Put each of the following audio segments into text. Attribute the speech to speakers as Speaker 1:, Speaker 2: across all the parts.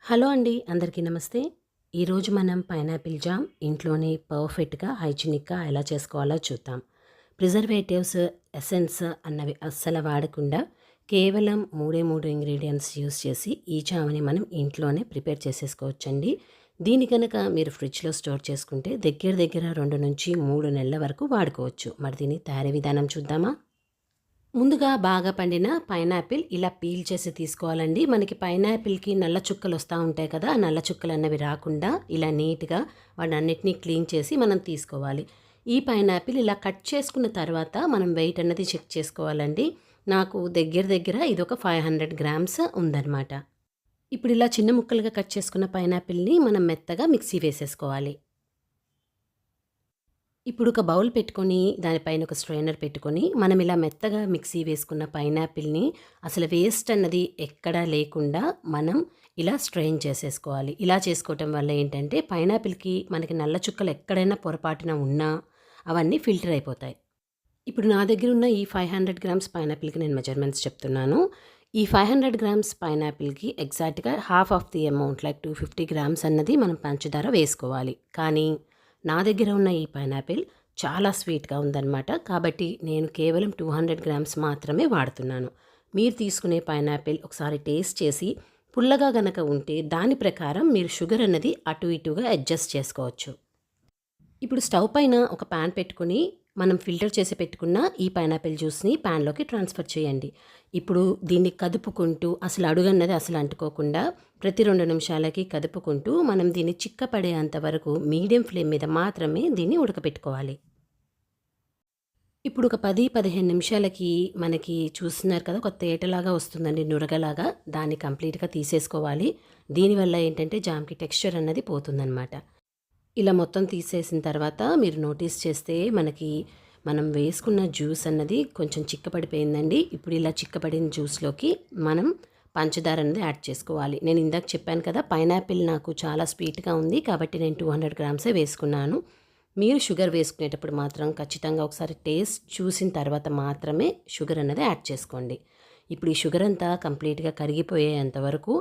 Speaker 1: Hello అండి, అందరికీ నమస్తే. ఈరోజు మనం పైనాపిల్ జామ్ ఇంట్లోనే పర్ఫెక్ట్గా హైజీనిక్గా ఎలా చేసుకోవాలో చూద్దాం. ప్రిజర్వేటివ్స్, ఎసెన్స్ అన్నవి అస్సలు వాడకుండా కేవలం మూడు ఇంగ్రీడియంట్స్ యూస్ చేసి ఈ జామ్ని మనం ఇంట్లోనే ప్రిపేర్ చేసేసుకోవచ్చండి. దీని కనుక మీరు ఫ్రిడ్జ్లో స్టోర్ చేసుకుంటే దగ్గర దగ్గర 2 నుంచి 3 నెలల వరకు వాడుకోవచ్చు. మరి దీని తయారీ విధానం చూద్దామా? ముందుగా బాగా పండిన పైనాపిల్ ఇలా పీల్ చేసి తీసుకోవాలండి. మనకి పైనాపిల్కి నల్ల చుక్కలు వస్తూ ఉంటాయి కదా, ఆ నల్ల చుక్కలు అన్నవి రాకుండా ఇలా నీట్గా వాటన్నిటినీ క్లీన్ చేసి మనం తీసుకోవాలి. ఈ పైనాపిల్ ఇలా కట్ చేసుకున్న తర్వాత మనం వెయిట్ అన్నది చెక్ చేసుకోవాలండి. నాకు దగ్గర దగ్గర ఇది ఒక 500 గ్రామ్స్ ఉందన్నమాట. ఇప్పుడు ఇలా చిన్న ముక్కలుగా కట్ చేసుకున్న పైనాపిల్ని మనం మెత్తగా మిక్సీ వేసేసుకోవాలి. ఇప్పుడు ఒక బౌల్ పెట్టుకొని దానిపైన ఒక స్ట్రైనర్ పెట్టుకొని మనం ఇలా మెత్తగా మిక్సీ వేసుకున్న పైనాపిల్ని అసలు వేస్ట్ అన్నది ఎక్కడా లేకుండా మనం ఇలా స్ట్రెయిన్ చేసేసుకోవాలి. ఇలా చేసుకోవటం వల్ల ఏంటంటే పైనాపిల్కి మనకి నల్ల చుక్కలు ఎక్కడైనా పొరపాటున ఉన్నా అవన్నీ ఫిల్టర్ అయిపోతాయి. ఇప్పుడు నా దగ్గర ఉన్న ఈ 500 గ్రామ్స్ పైనాపిల్కి నేను మెజర్మెంట్స్ చెప్తున్నాను. ఈ 500 గ్రామ్స్ పైనాపిల్కి ఎగ్జాక్ట్గా half of the amount like 250 grams అన్నది మనం పంచదార వేసుకోవాలి. కానీ నా దగ్గర ఉన్న ఈ పైనాపిల్ చాలా స్వీట్గా ఉందన్నమాట. కాబట్టి నేను కేవలం 200 గ్రామ్స్ మాత్రమే వాడుతున్నాను. మీరు తీసుకునే పైనాపిల్ ఒకసారి టేస్ట్ చేసి పుల్లగా గనక ఉంటే దాని ప్రకారం మీరు షుగర్ అన్నది అటు ఇటుగా అడ్జస్ట్ చేసుకోవచ్చు. ఇప్పుడు స్టవ్ పైన ఒక ప్యాన్ పెట్టుకుని మనం ఫిల్టర్ చేసి పెట్టుకున్న ఈ పైనాపిల్ జ్యూస్ని ప్యాన్లోకి ట్రాన్స్ఫర్ చేయండి. ఇప్పుడు దీన్ని కదుపుకుంటూ అసలు అడుగన్నది అసలు అంటుకోకుండా ప్రతి 2 నిమిషాలకి కదుపుకుంటూ మనం దీన్ని చిక్కపడేంత వరకు మీడియం ఫ్లేమ్ మీద మాత్రమే దీన్ని ఉడకపెట్టుకోవాలి. ఇప్పుడు ఒక 10-15 నిమిషాలకి మనకి చూస్తున్నారు కదా, ఒక తేటలాగా వస్తుందండి, నురగలాగా. దాన్ని కంప్లీట్గా తీసేసుకోవాలి. దీనివల్ల ఏంటంటే జామ్కి టెక్స్చర్ అన్నది పోతుందన్నమాట. ఇలా మొత్తం తీసేసిన తర్వాత మీరు నోటీస్ చేస్తే మనం వేసుకున్న జ్యూస్ అన్నది కొంచెం చిక్కపడిపోయిందండి. ఇప్పుడు ఇలా చిక్కపడిన జ్యూస్లోకి మనం పంచదార అనేది యాడ్ చేసుకోవాలి. నేను ఇందాక చెప్పాను కదా, పైనాపిల్ నాకు చాలా స్వీట్గా ఉంది కాబట్టి నేను 200 గ్రామ్సే వేసుకున్నాను. మీరు షుగర్ వేసుకునేటప్పుడు మాత్రం ఖచ్చితంగా ఒకసారి టేస్ట్ చూసిన తర్వాత మాత్రమే షుగర్ అన్నది యాడ్ చేసుకోండి. ఇప్పుడు ఈ షుగర్ అంతా కంప్లీట్గా కరిగిపోయేంత వరకు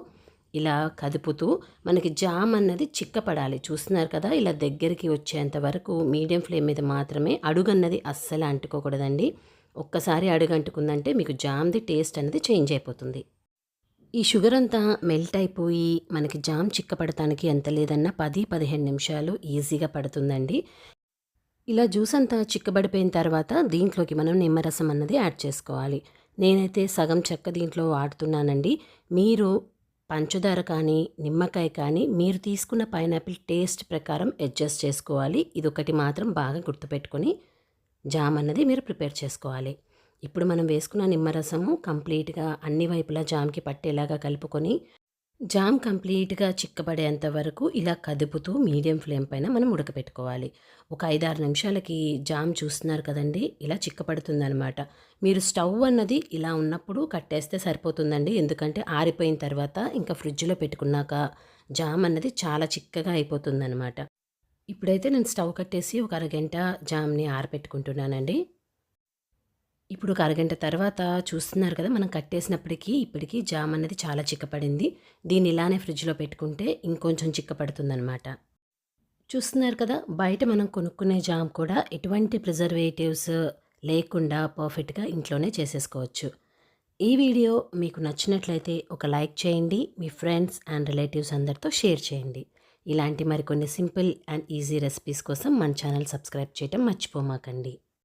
Speaker 1: ఇలా కదుపుతూ మనకి జామ్ అన్నది చిక్కపడాలి. చూస్తున్నారు కదా, ఇలా దగ్గరికి వచ్చేంత వరకు మీడియం ఫ్లేమ్ మీద మాత్రమే. అడుగన్నది అస్సలు అంటుకోకూడదండి. ఒక్కసారి అడుగు అంటుకుందంటే మీకు జామ్ది టేస్ట్ అనేది చేంజ్ అయిపోతుంది. ఈ షుగర్ అంతా మెల్ట్ అయిపోయి మనకి జామ్ చిక్కపడటానికి ఎంత లేదన్నా 10-15 నిమిషాలు ఈజీగా పడుతుందండి. ఇలా జ్యూస్ అంతా చిక్కబడిపోయిన తర్వాత దీంట్లోకి మనం నిమ్మరసం అన్నది యాడ్ చేసుకోవాలి. నేనైతే సగం చెక్క దీంట్లో వాడుతున్నానండి. మీరు పంచదార కానీ నిమ్మకాయ కానీ మీరు తీసుకున్న పైనాపిల్ టేస్ట్ ప్రకారం అడ్జస్ట్ చేసుకోవాలి. ఇదొకటి మాత్రం బాగా గుర్తుపెట్టుకొని జామ్ అన్నది మీరు ప్రిపేర్ చేసుకోవాలి. ఇప్పుడు మనం వేసుకున్న నిమ్మరసము కంప్లీట్గా అన్ని వైపులా జామ్కి పట్టేలాగా కలుపుకొని జామ్ కంప్లీట్గా చిక్కబడేంత వరకు ఇలా కదుపుతూ మీడియం ఫ్లేమ్ పైన మనం ఉడకపెట్టుకోవాలి. ఒక 5-6 నిమిషాలకి జామ్ చూస్తున్నారు కదండి, ఇలా చిక్కపడుతుందనమాట. మీరు స్టవ్ అన్నది ఇలా ఉన్నప్పుడు కట్టేస్తే సరిపోతుందండి. ఎందుకంటే ఆరిపోయిన తర్వాత ఇంకా ఫ్రిడ్జ్లో పెట్టుకున్నాక జామ్ అన్నది చాలా చిక్కగా అయిపోతుందనమాట. ఇప్పుడైతే నేను స్టవ్ కట్టేసి ఒక అరగంట జామ్ని ఆరపెట్టుకుంటున్నానండి. ఇప్పుడు ఒక అరగంట తర్వాత చూస్తున్నారు కదా, మనం కట్టేసినప్పటికీ ఇప్పటికీ జామ్ అన్నది చాలా చిక్కపడింది. దీన్ని ఇలానే ఫ్రిడ్జ్లో పెట్టుకుంటే ఇంకొంచెం చిక్కపడుతుందనమాట. చూస్తున్నారు కదా, బయట మనం కొనుక్కునే జామ్ కూడా ఎటువంటి ప్రిజర్వేటివ్స్ లేకుండా పర్ఫెక్ట్గా ఇంట్లోనే చేసేసుకోవచ్చు. ఈ వీడియో మీకు నచ్చినట్లయితే ఒక లైక్ చేయండి. మీ ఫ్రెండ్స్ అండ్ రిలేటివ్స్ అందరితో షేర్ చేయండి. ఇలాంటి మరికొన్ని సింపుల్ అండ్ ఈజీ రెసిపీస్ కోసం మన ఛానల్ సబ్స్క్రైబ్ చేయటం మర్చిపోమాకండి.